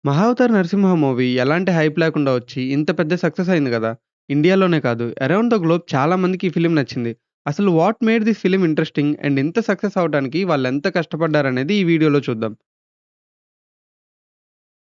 'Mahavatar Narasimha' movie ఎలాంటి hype లేకుండా వచ్చి ఇంత పెద్ద సక్సెస్ అయింది గదా! ఇండియాలోనే కాదు అరౌండ్ ద గ్లోబ్ చాలా మందికి ఈ ఫిల్మ్ నచ్చింది. అసలు what made this film interesting and ఇంత సక్సెస్ అవ్వడానికి వాళ్ళెంత కష్టపడ్డారనేది ఈ వీడియోలో చూద్దాం.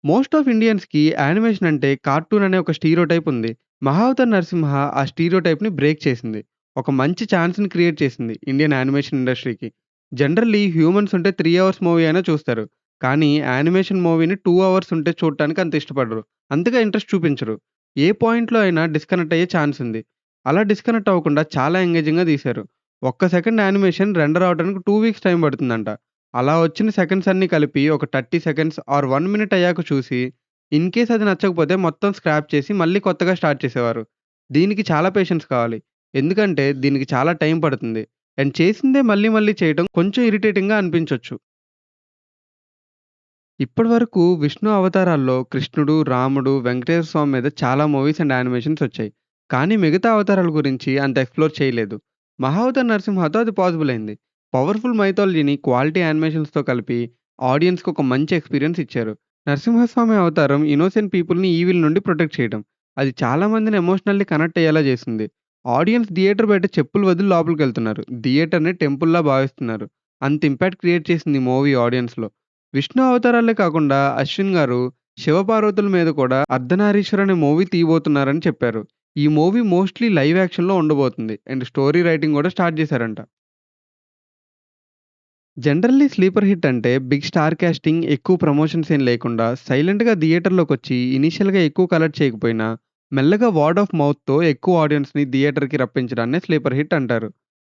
మోస్ట్ ఆఫ్ ఇండియన్స్‌కి యానిమేషన్ అంటే కార్టూన్ అనే ఒక స్టీరియోటైప్ ఉంది. 'మహావతార్ నరసింహ' ఆ స్టీరియోటైప్‌ని బ్రేక్ చేసింది. ఒక మంచి ఛాన్స్‌ని క్రియేట్ చేసింది ఇండియన్ యానిమేషన్ ఇండస్ట్రీకి. జనరల్లీ హ్యూమన్స్ ఉంటే 3 అవర్స్ మూవీ అయినా చూస్తారు. కానీ యానిమేషన్ మూవీని 2 అవర్స్ ఉంటే చూడటానికి అంత ఇష్టపడరు. అంతగా ఇంట్రెస్ట్ చూపించరు. ఏ పాయింట్‌లో అయినా డిస్కనెక్ట్ అయ్యే ఛాన్స్ ఉంది. అలా డిస్కనెక్ట్ అవ్వకుండా చాలా ఎంగేజింగ్‌గా తీశారు. ఒక్క సెకండ్ యానిమేషన్ రెండర్ అవ్వడానికి 2 వీక్స్ టైం పడుతుందంట. అలా వచ్చిన సెకండ్స్ అన్నీ కలిపి ఒక 30 సెకండ్స్ ఆర్ 1 మినిట్ అయ్యాక చూసి, ఇన్‌కేస్ అది నచ్చకపోతే మొత్తం స్క్రాప్ చేసి మళ్ళీ కొత్తగా స్టార్ట్ చేసేవారు. దీనికి చాలా పేషెన్స్ కావాలి. ఎందుకంటే దీనికి చాలా టైం పడుతుంది. అండ్ చేసిందే మళ్ళీ మళ్ళీ చేయటం కొంచెం ఇరిటేటింగ్‌గా అనిపించొచ్చు. ఇప్పటివరకు విష్ణు అవతారాల్లో కృష్ణుడు, రాముడు, వెంకటేశ్వర స్వామి మీద చాలా మూవీస్ అండ్ యానిమేషన్స్ వచ్చాయి. కానీ మిగతా అవతారాల గురించి అంత ఎక్స్‌ప్లోర్ చేయలేదు. మహావతార్ నరసింహతో అది పాసిబుల్ అయింది. పవర్‌ఫుల్ మైథాలజీని క్వాలిటీ యానిమేషన్స్‌తో కలిపి ఆడియన్స్‌కి ఒక మంచి ఎక్స్‌పీరియన్స్ ఇచ్చారు. నరసింహస్వామి అవతారం ఇన్నోసెంట్ పీపుల్‌ని ఈవిల్ నుండి ప్రొటెక్ట్ చేయడం. అది చాలా మందిని ఎమోషనల్లీ కనెక్ట్ అయ్యేలా చేసింది. ఆడియన్స్ థియేటర్ బయట చెప్పులు వదిలి లోపలికెళ్తున్నారు. థియేటర్‌ని టెంపుల్‌లా భావిస్తున్నారు. అంత ఇంపాక్ట్ క్రియేట్ చేసింది ఈ మూవీ ఆడియన్స్‌లో. విష్ణు అవతారాలే కాకుండా అశ్విన్ గారు శివపార్వతుల మీద కూడా అర్ధనారీశ్వర్ అనే మూవీ తీయబోతున్నారని చెప్పారు. ఈ మూవీ మోస్ట్‌లీ లైవ్ యాక్షన్‌లో ఉండబోతుంది. అండ్ స్టోరీ రైటింగ్ కూడా స్టార్ట్ చేశారంట. జనరల్లీ స్లీపర్ హిట్ అంటే బిగ్ స్టార్ కాస్టింగ్, ఎక్కువ ప్రమోషన్స్ ఏం లేకుండా సైలెంట్‌గా థియేటర్‌లోకొచ్చి ఇనీషియల్‌గా ఎక్కువ కలెక్ట్ చేయకపోయినా మెల్లగా వర్డ్ ఆఫ్ మౌత్‌తో ఎక్కువ ఆడియన్స్‌ని థియేటర్‌కి రప్పించడాన్నే స్లీపర్ హిట్ అంటారు.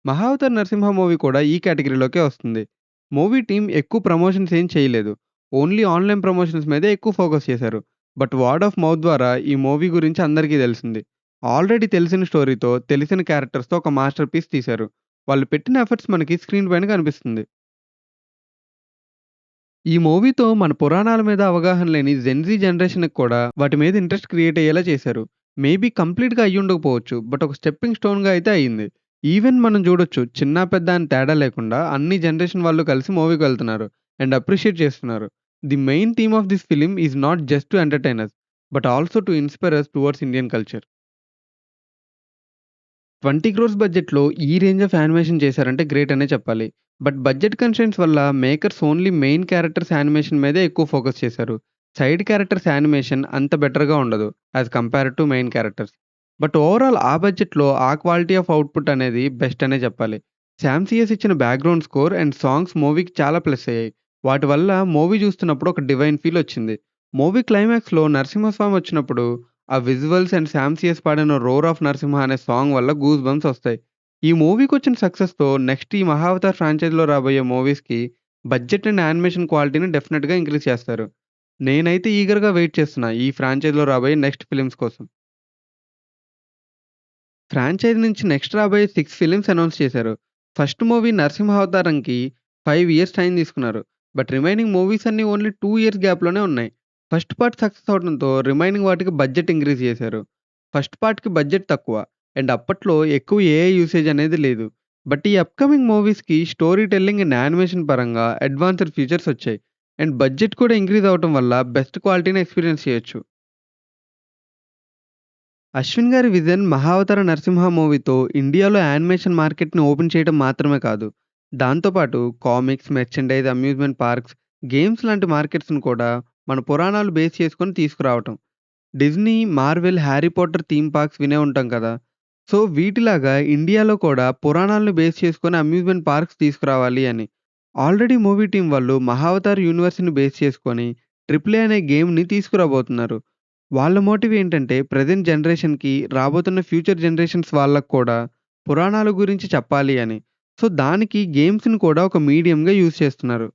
'మహావతార్ నరసింహ' మూవీ కూడా ఈ కేటగిరీలోకే వస్తుంది. మూవీ టీమ్ ఎక్కువ ప్రమోషన్స్ ఏం చేయలేదు. ఓన్లీ ఆన్‌లైన్ ప్రమోషన్స్ మీదే ఎక్కువ ఫోకస్ చేశారు. బట్ వర్డ్ ఆఫ్ మౌత్ ద్వారా ఈ మూవీ గురించి అందరికీ తెలిసింది. ఆల్రెడీ తెలిసిన స్టోరీతో, తెలిసిన క్యారెక్టర్స్‌తో ఒక మాస్టర్ పీస్ తీశారు. వాళ్ళు పెట్టిన ఎఫర్ట్స్ మనకి స్క్రీన్ పైన కనిపిస్తుంది. ఈ మూవీతో మన పురాణాల మీద అవగాహన లేని జెన్‌జీ జనరేషన్‌కి కూడా వాటి మీద ఇంట్రెస్ట్ క్రియేట్ అయ్యేలా చేశారు. మేబీ కంప్లీట్‌గా అయ్యుండకపోవచ్చు. బట్ ఒక స్టెప్పింగ్ స్టోన్‌గా అయితే అయింది. ఈవెన్ మనం చూడొచ్చు చిన్న, పెద్ద అని తేడా లేకుండా అన్ని జనరేషన్ వాళ్ళు కలిసి మూవీకి వెళ్తున్నారు. అండ్ అప్రిషియేట్ చేస్తున్నారు. The main theme of this film is not just to entertain us, but also to inspire us towards Indian culture. 20 crores బడ్జెట్‌లో ఈ రేంజ్ ఆఫ్ యానిమేషన్ చేశారంటే గ్రేట్ అనే చెప్పాలి. బట్ బడ్జెట్ కన్‌స్ట్రెయింట్స్ వల్ల makers only main characters animation మీదే ఎక్కువ focus చేశారు. Side characters animation అంత బెటర్‌గా ఉండదు as compared to main characters. But overall ఆ బడ్జెట్‌లో ఆ క్వాలిటీ ఆఫ్ అవుట్‌పుట్ అనేది బెస్ట్ అనే చెప్పాలి. శామ్ సీయస్ ఇచ్చిన బ్యాక్‌గ్రౌండ్ స్కోర్ అండ్ సాంగ్స్ మూవీకి చాలా ప్లస్ అయ్యాయి. వాటి వల్ల మూవీ చూస్తున్నప్పుడు ఒక డివైన్ ఫీల్ వచ్చింది. మూవీ క్లైమాక్స్‌లో నరసింహస్వామి వచ్చినప్పుడు ఆ విజువల్స్ అండ్ శామ్ సీయస్ పాడిన 'రోర్ ఆఫ్ నరసింహ' అనే సాంగ్ వల్ల గూస్ బంప్స్ ఒస్తాయి. ఈ మూవీకొచ్చిన సక్సెస్‌తో నెక్స్ట్ ఈ 'మహావతార్' ఫ్రాంచైజ్‌లో రాబోయే మూవీస్‌కి బడ్జెట్ అండ్ యానిమేషన్ క్వాలిటీని డెఫినిట్‌గా ఇంక్రీజ్ చేస్తారు. నేనైతే ఈగర్‌గా వెయిట్ చేస్తున్నా ఈ ఫ్రాంచైజ్‌లో రాబోయే నెక్స్ట్ ఫిల్మ్స్ కోసం. ఫ్రాంచైజ్ నుంచి నెక్స్ట్ రాబోయే 6 ఫిల్మ్స్ అనౌన్స్ చేశారు. ఫస్ట్ మూవీ 'నరసింహ అవతారం'కి 5 ఇయర్స్ టైం తీసుకున్నారు. బట్ రిమైనింగ్ మూవీస్ అన్నీ ఓన్లీ 2 ఇయర్స్ గ్యాప్‌లోనే ఉన్నాయి. ఫస్ట్ పార్ట్ సక్సెస్ అవ్వడంతో రిమైనింగ్ వాటికి బడ్జెట్ ఇంక్రీజ్ చేశారు. ఫస్ట్ పార్ట్‌కి బడ్జెట్ తక్కువ. అండ్ అప్పట్లో ఎక్కువ ఏఐ యూసేజ్ అనేది లేదు. బట్ ఈ అప్‌కమింగ్ మూవీస్‌కి స్టోరీ టెల్లింగ్ అండ్ యానిమేషన్ పరంగా అడ్వాన్స్డ్ ఫీచర్స్ వచ్చాయి. అండ్ బడ్జెట్ కూడా ఇంక్రీజ్ అవ్వటం వల్ల బెస్ట్ క్వాలిటీని ఎక్స్‌పీరియన్స్ చేయొచ్చు. అశ్విన్ గారి విజన్ 'మహావతార నరసింహ' మూవీతో ఇండియాలో యానిమేషన్ మార్కెట్‌ని ఓపెన్ చేయడం మాత్రమే కాదు, దాంతో పాటు comics, merchandise, amusement parks, games లాంటి మార్కెట్స్‌ని కూడా మన పురాణాలు బేస్ చేసుకొని తీసుకురావటం. Disney, Marvel, Harry Potter theme parks వినే ఉంటాం కదా! సో, వీటిలాగా ఇండియాలో కూడా పురాణాలను బేస్ చేసుకొని అమ్యూజ్మెంట్ పార్క్స్ తీసుకురావాలి అని. ఆల్రెడీ మూవీ టీమ్ వాళ్ళు 'మహావతార్' యూనివర్స్‌ని బేస్ చేసుకొని ట్రిపుల్ ఏ అనే గేమ్‌ని తీసుకురాబోతున్నారు. వాళ్ళ మోటివ్ ఏంటంటే ప్రెజెంట్ జనరేషన్‌కి, రాబోతున్న ఫ్యూచర్ జనరేషన్స్ వాళ్ళకి కూడా పురాణాల గురించి చెప్పాలి అని. సో, దానికి గేమ్స్‌ని కూడా ఒక మీడియంగా యూజ్ చేస్తున్నారు.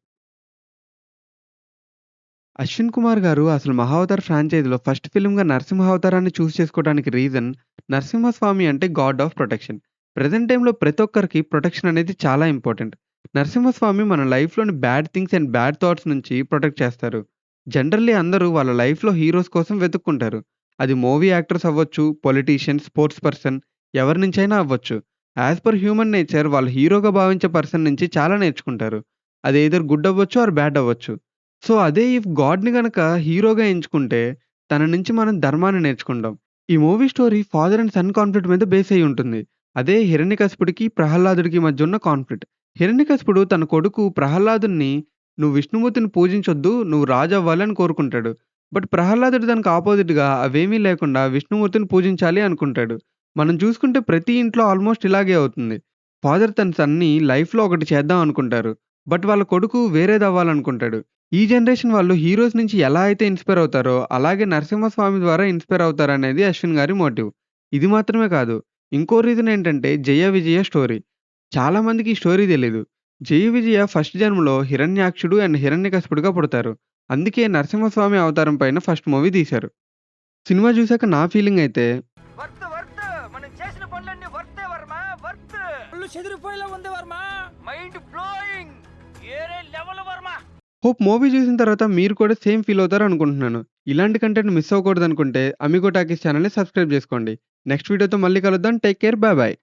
అశ్విన్ కుమార్ గారు అసలు 'మహావతార్' ఫ్రాంచైజ్‌లో ఫస్ట్ ఫిల్మ్‌గా 'నరసింహ అవతారాన్ని' చూస్ చేసుకోవడానికి రీజన్, నరసింహస్వామి అంటే గాడ్ ఆఫ్ ప్రొటెక్షన్. ప్రెజెంట్ టైమ్‌లో ప్రతి ఒక్కరికి ప్రొటెక్షన్ అనేది చాలా ఇంపార్టెంట్. నరసింహస్వామి మన లైఫ్‌లోని bad things and bad thoughts నుంచి ప్రొటెక్ట్ చేస్తారు. జనరల్లీ అందరూ వాళ్ళ లైఫ్‌లో హీరోస్ కోసం వెతుక్కుంటారు. అది మూవీ యాక్టర్స్ అవ్వచ్చు, పొలిటీషియన్, స్పోర్ట్స్ పర్సన్, ఎవరి నుంచైనా అవ్వచ్చు. యాస్ పర్ హ్యూమన్ నేచర్ వాళ్ళు హీరోగా భావించే పర్సన్ నుంచి చాలా నేర్చుకుంటారు. అది ఎయిదర్ గుడ్ అవ్వచ్చు ఆర్ బ్యాడ్ అవ్వచ్చు. సో, అదే ఇఫ్ గాడ్‌ని గనక హీరోగా ఎంచుకుంటే, తన నుంచి మనం ధర్మాన్ని నేర్చుకుంటాం. ఈ movie story father and son conflict మీద బేస్ అయ్యి ఉంటుంది. అదే హిరణ్యకశిపుడికి, ప్రహ్లాదుడికి మధ్య ఉన్న కాన్ఫ్లిక్ట్. హిరణ్యకశిపుడు తన కొడుకు ప్రహ్లాదుడిని "నువ్వు విష్ణుమూర్తిని పూజించొద్దు, నువ్వు రాజు అవ్వాలి" అని కోరుకుంటాడు. బట్ ప్రహ్లాదుడు దానికి అపోజిట్‌గా అవేమీ లేకుండా విష్ణుమూర్తిని పూజించాలి అనుకుంటాడు. మనం చూసుకుంటే ప్రతి ఇంట్లో ఆల్మోస్ట్ ఇలాగే అవుతుంది. ఫాదర్ తన సన్‌ని లైఫ్‌లో ఒకటి చేద్దాం అనుకుంటారు. బట్ వాళ్ళ కొడుకు వేరేదవ్వాలనుకుంటాడు. ఈ జనరేషన్ వాళ్ళు హీరోస్ నుంచి ఎలా అయితే ఇన్‌స్పైర్ అవుతారో, అలాగే నరసింహస్వామి ద్వారా ఇన్‌స్పైర్ అవుతారనేది అశ్విన్ గారి మోటివ్. ఇది మాత్రమే కాదు. ఇంకో రీజన్ ఏంటంటే 'జయ విజయ' స్టోరీ. చాలా మందికి ఈ స్టోరీ తెలీదు. 'జయ విజయ' ఫస్ట్ జన్మలో హిరణ్యాక్షుడు అండ్ హిరణ్యకశిపుడుగా పుడతారు. అందుకే నరసింహస్వామి అవతారం పైన ఫస్ట్ మూవీ తీశారు. సినిమా చూసాక నా ఫీలింగ్ అయితే వర్త్ వర్త్ మనం చేసిన పనులన్నీ వర్తే వర్మ వర్త్ ఒళ్ళు చెదిరిపోయేలా ఉంది వర్మ మైండ్ బ్లోయింగ్ ఏరే లెవెల్ వర్మ హోప్ మూవీ చూసిన తర్వాత మీరు కూడా సేమ్ ఫీల్ అవుతారు అనుకుంటున్నాను. ఇలాంటి కంటెంట్ మిస్ అవ్వకూడదనుకుంటే అమిగో టాకీస్ ఛానెల్‌ని సబ్స్క్రైబ్ చేసుకోండి. నెక్స్ట్ వీడియోతో మళ్ళీ కలుద్దాం. Take care. Bye bye.